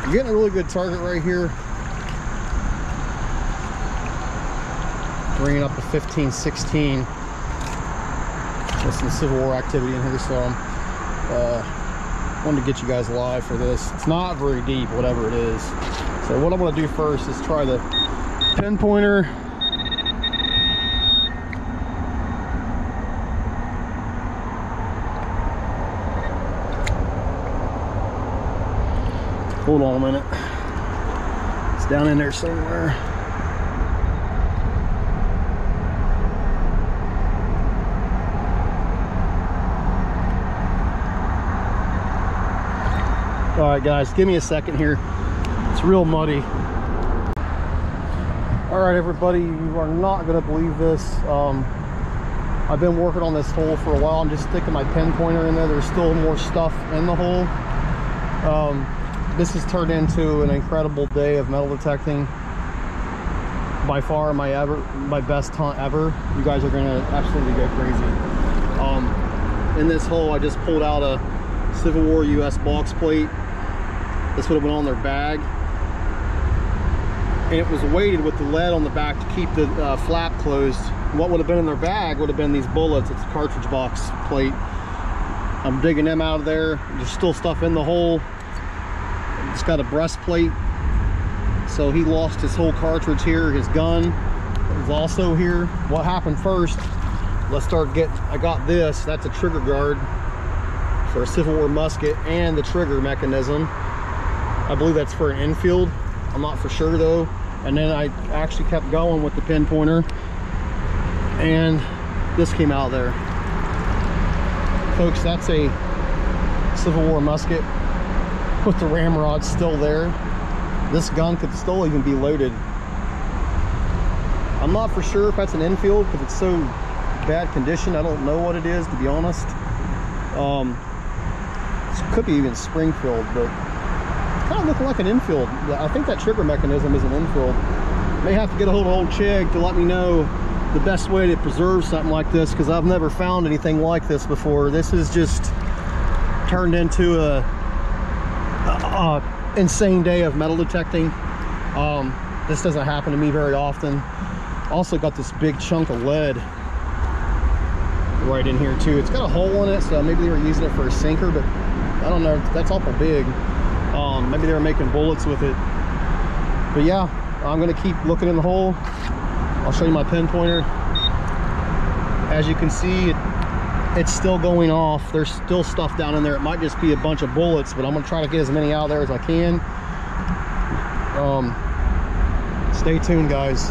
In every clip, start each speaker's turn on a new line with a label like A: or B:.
A: You're getting a really good target right here. Bringing up to 15, 16. There's some Civil War activity in here, so I wanted to get you guys live for this. It's not very deep, whatever it is. So what I'm going to do first is try the pinpointer. Hold on a minute. It's down in there somewhere. All right, guys, give me a second here. It's real muddy. All right, everybody, you are not gonna believe this. I've been working on this hole for a while. I'm just sticking my pinpointer in there. There's still more stuff in the hole. This has turned into an incredible day of metal detecting. By far my best hunt ever. You guys are gonna absolutely go crazy. In this hole, I just pulled out a Civil War US box plate. This would have been on their bag. And it was weighted with the lead on the back to keep the flap closed. What would have been in their bag would have been these bullets. It's a cartridge box plate. I'm digging them out of there. There's still stuff in the hole. It's got a breastplate, so he lost his whole cartridge here. His gun was also here. What happened first? Let's start getting. I got this. That's a trigger guard for a Civil War musket and the trigger mechanism. I believe that's for an infield. I'm not for sure though. And then I actually kept going with the pinpointer, and this came out there, folks. That's a Civil War musket with the ramrod still there. This gun could still even be loaded. I'm not for sure if that's an infield because it's so bad condition. I don't know what it is, to be honest. It could be even Springfield, but kind of looking like an infield. I think that trigger mechanism is an infield. May have to get a hold of old Chig to let me know the best way to preserve something like this, because I've never found anything like this before. This is just turned into a insane day of metal detecting. This doesn't happen to me very often. Also got this big chunk of lead right in here too. It's got a hole in it, so maybe they were using it for a sinker, but I don't know. That's awful big. Maybe they were making bullets with it. But yeah, I'm gonna keep looking in the hole. I'll show you my pinpointer. As you can see, it's still going off. There's still stuff down in there. It might just be a bunch of bullets, but I'm gonna try to get as many out of there as I can. Stay tuned, guys.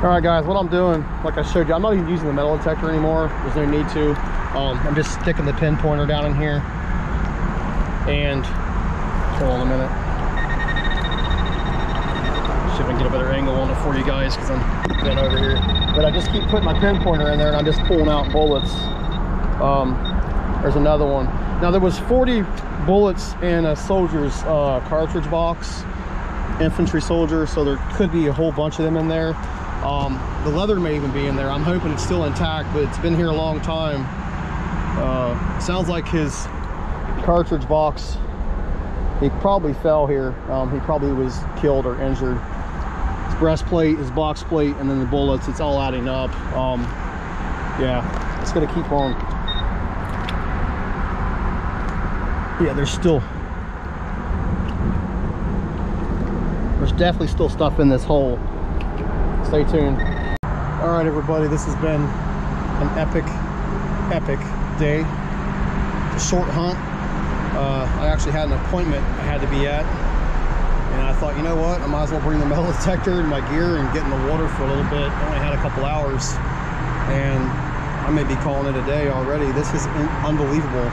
A: All right, guys, what I'm doing, like I showed you, I'm not even using the metal detector anymore. There's no need to. I'm just sticking the pinpointer down in here. And hold on a minute. See if I can get a better angle on it for you guys, because I'm bent over here. But I just keep putting my pinpointer in there, and I'm just pulling out bullets. There's another one. Now, there was 40 bullets in a soldier's cartridge box, infantry soldier, so there could be a whole bunch of them in there. The leather may even be in there. I'm hoping it's still intact, but it's been here a long time. Sounds like his cartridge box, he probably fell here. He probably was killed or injured. His breastplate, his box plate, and then the bullets, it's all adding up. Yeah, it's gonna keep on. Yeah, there's definitely still stuff in this hole. Stay tuned. All right, everybody, this has been an epic day. It's a short hunt. I actually had an appointment I had to be at, and I thought, you know what, I might as well bring the metal detector and my gear and get in the water for a little bit. I only had a couple hours, and I may be calling it a day already. This is unbelievable.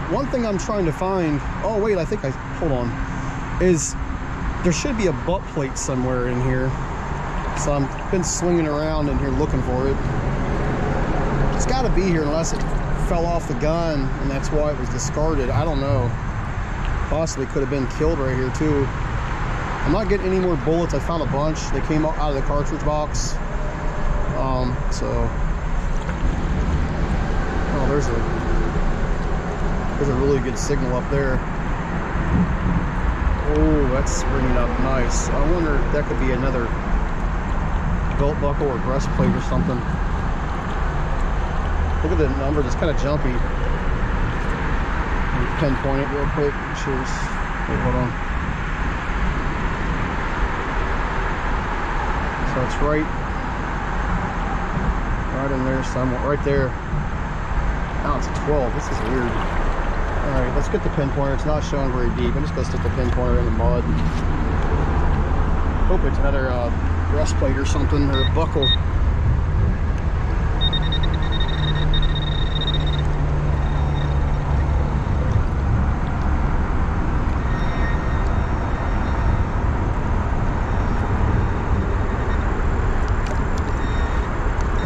A: One thing I'm trying to find, oh wait, hold on, is there should be a butt plate somewhere in here. So I've been swinging around in here looking for it. It's got to be here unless it fell off the gun and that's why it was discarded. I don't know. Possibly could have been killed right here too. I'm not getting any more bullets. I found a bunch. They came out of the cartridge box. Oh, there's a really good signal up there. Oh. that's ringing up nice. I wonder if that could be another belt buckle or breastplate or something. Look at the numbers, it's kind of jumpy. Pinpoint it real quick. Cheers. Wait, hold on. So it's right in there somewhere, right there. Now it's a 12. This is weird. All right, let's get the pinpointer. It's not showing very deep. I'm just gonna stick the pinpointer in the mud. Hope it's another breastplate or something, or a buckle.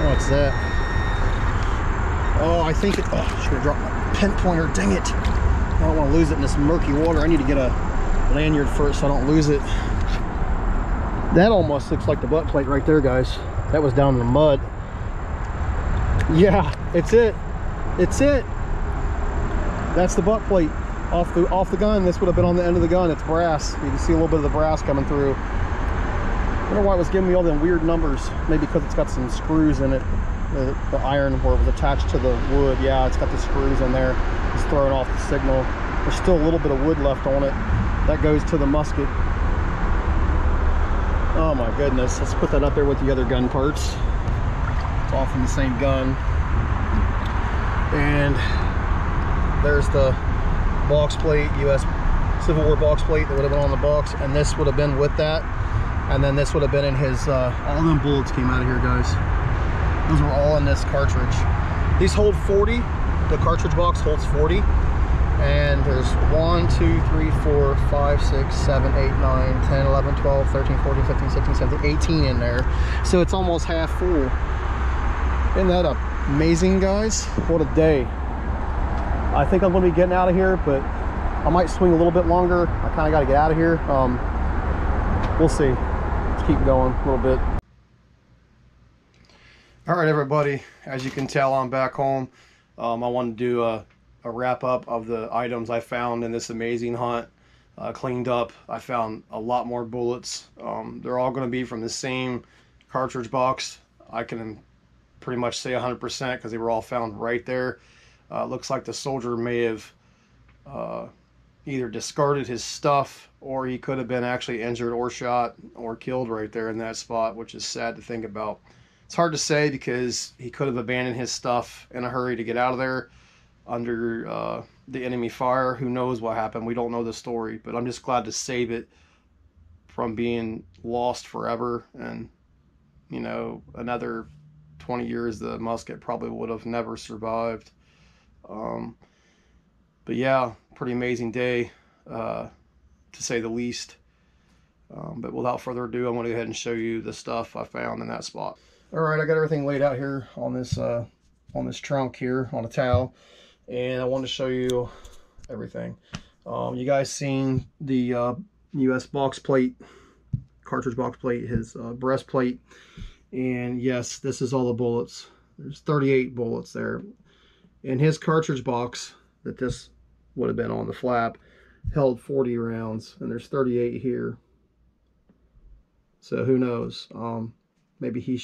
A: What's that? Oh, I think it. Oh, should have dropped my pinpointer. Dang it! I don't want to lose it in this murky water. I need to get a lanyard first so I don't lose it. That almost looks like the butt plate right there, guys. That was down in the mud. Yeah, it's it. It's it. That's the butt plate off the gun. This would have been on the end of the gun. It's brass. You can see a little bit of the brass coming through. I wonder why it was giving me all them weird numbers. Maybe because it's got some screws in it. The iron where it was attached to the wood. Yeah, it's got the screws in there. It's throwing off the signal. There's still a little bit of wood left on it. That goes to the musket. Oh my goodness. Let's put that up there with the other gun parts. It's all from the same gun. And there's the box plate, US Civil War box plate that would have been on the box. And this would have been with that. And then this would have been in his, all them bullets came out of here, guys. Those were all in this cartridge. These hold 40. The cartridge box holds 40. And there's 1, 2, 3, 4, 5, 6, 7, 8, 9, 10, 11, 12, 13, 14, 15, 16, 17, 18 in there. So it's almost half full. Isn't that amazing, guys? What a day. I think I'm gonna be getting out of here, but I might swing a little bit longer. I kind of got to get out of here. We'll see. Let's keep going a little bit. All right, everybody, as you can tell, I'm back home. I wanted to do a wrap up of the items I found in this amazing hunt. Cleaned up. I found a lot more bullets. They're all going to be from the same cartridge box. I can pretty much say 100% because they were all found right there. Looks like the soldier may have either discarded his stuff, or he could have been actually injured or shot or killed right there in that spot, which is sad to think about. It's hard to say because he could have abandoned his stuff in a hurry to get out of there under the enemy fire. Who knows what happened? We don't know the story, but I'm just glad to save it from being lost forever. And, you know, another 20 years, the musket probably would have never survived. But yeah, pretty amazing day, to say the least. But without further ado, I'm going to go ahead and show you the stuff I found in that spot. All right, I got everything laid out here on this trunk here on a towel, and I want to show you everything. You guys seen the US box plate, cartridge box plate, his breastplate, and yes, this is all the bullets. There's 38 bullets there. In his cartridge box that this would have been on the flap held 40 rounds, and there's 38 here. So who knows? Maybe he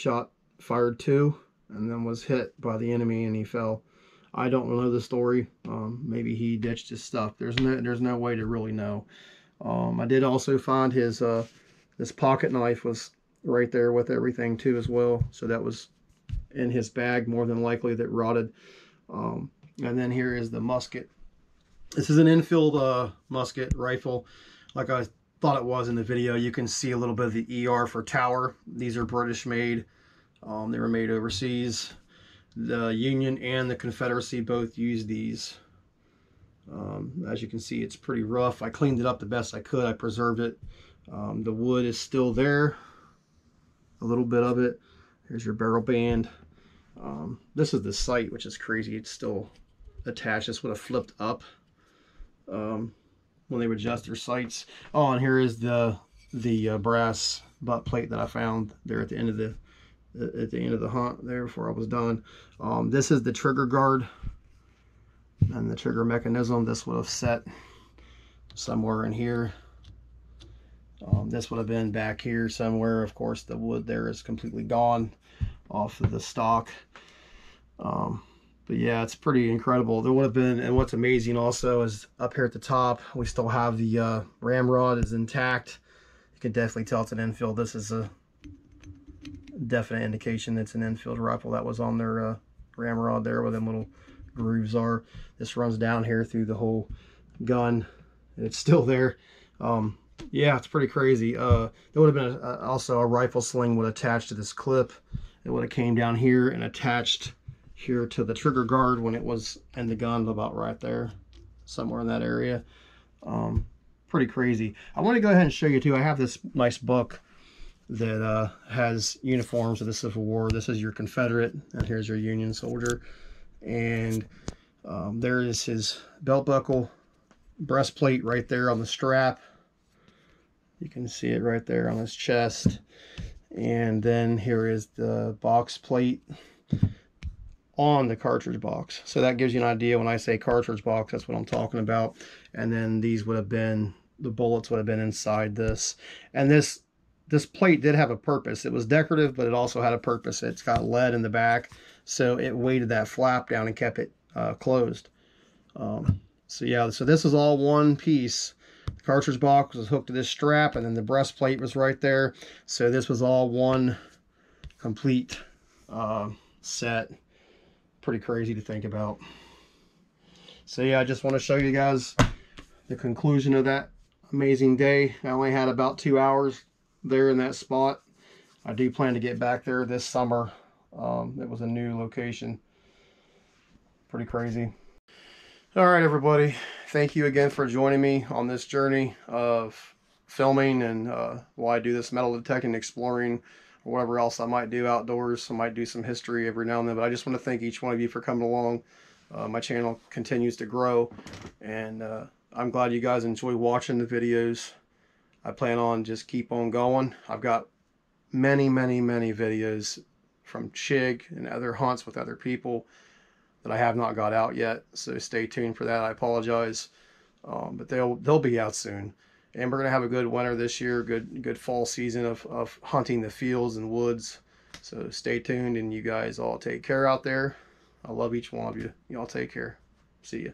A: fired 2 and then was hit by the enemy and he fell. I don't know the story. Maybe he ditched his stuff. There's no way to really know. I did also find his this pocket knife was right there with everything too as well. So that was in his bag more than likely that rotted. And then here is the musket. This is an infield musket rifle, like I thought it was in the video. You can see a little bit of the ER for tower. These are British made. They were made overseas. The Union and the Confederacy both used these. As you can see, it's pretty rough. I cleaned it up the best I could. I preserved it. The wood is still there, a little bit of it. Here's your barrel band. This is the sight, which is crazy. It's still attached. This would have flipped up when they would adjust their sights. Oh, and here is the brass butt plate that I found there at the end of the hunt there before I was done. This is the trigger guard and the trigger mechanism. This would have set somewhere in here. This would have been back here somewhere. Of course, the wood there is completely gone off of the stock. But yeah, it's pretty incredible. There would have been, and what's amazing also is up here at the top, we still have the ramrod is intact. You can definitely tell it's an infield. This is a definite indication it's an infield rifle. That was on their ramrod there where them little grooves are. This runs down here through the whole gun. It's still there. Yeah, it's pretty crazy. There would have been also a rifle sling would attach to this clip. It would have came down here and attached here to the trigger guard when it was in the gun, about right there, somewhere in that area. Pretty crazy. I want to go ahead and show you too. I have this nice book that has uniforms of the Civil War. This is your Confederate, and here's your Union soldier. And there is his belt buckle, breastplate right there on the strap. You can see it right there on his chest. And then here is the box plate on the cartridge box. So that gives you an idea. When I say cartridge box, that's what I'm talking about. And then these would have been, the bullets would have been inside this. And this plate did have a purpose. It was decorative, but it also had a purpose. It's got lead in the back, so it weighted that flap down and kept it closed. So yeah, so this is all one piece. The cartridge box was hooked to this strap, and then the breastplate was right there. So this was all one complete set. Pretty crazy to think about. So yeah, I just want to show you guys the conclusion of that amazing day. I only had about 2 hours there in that spot. I do plan to get back there this summer. It was a new location. Pretty crazy. All right, everybody. Thank you again for joining me on this journey of filming and while I do this metal detecting, exploring, or whatever else I might do outdoors. I might do some history every now and then, but I just want to thank each one of you for coming along. My channel continues to grow, and I'm glad you guys enjoy watching the videos. I plan on just keep on going. I've got many videos from Chig and other hunts with other people that I have not got out yet, so stay tuned for that. I apologize, but they'll be out soon. And we're gonna have a good winter this year, good fall season of hunting the fields and woods. So stay tuned, and you guys all take care out there. I love each one of you. Y'all take care. See ya.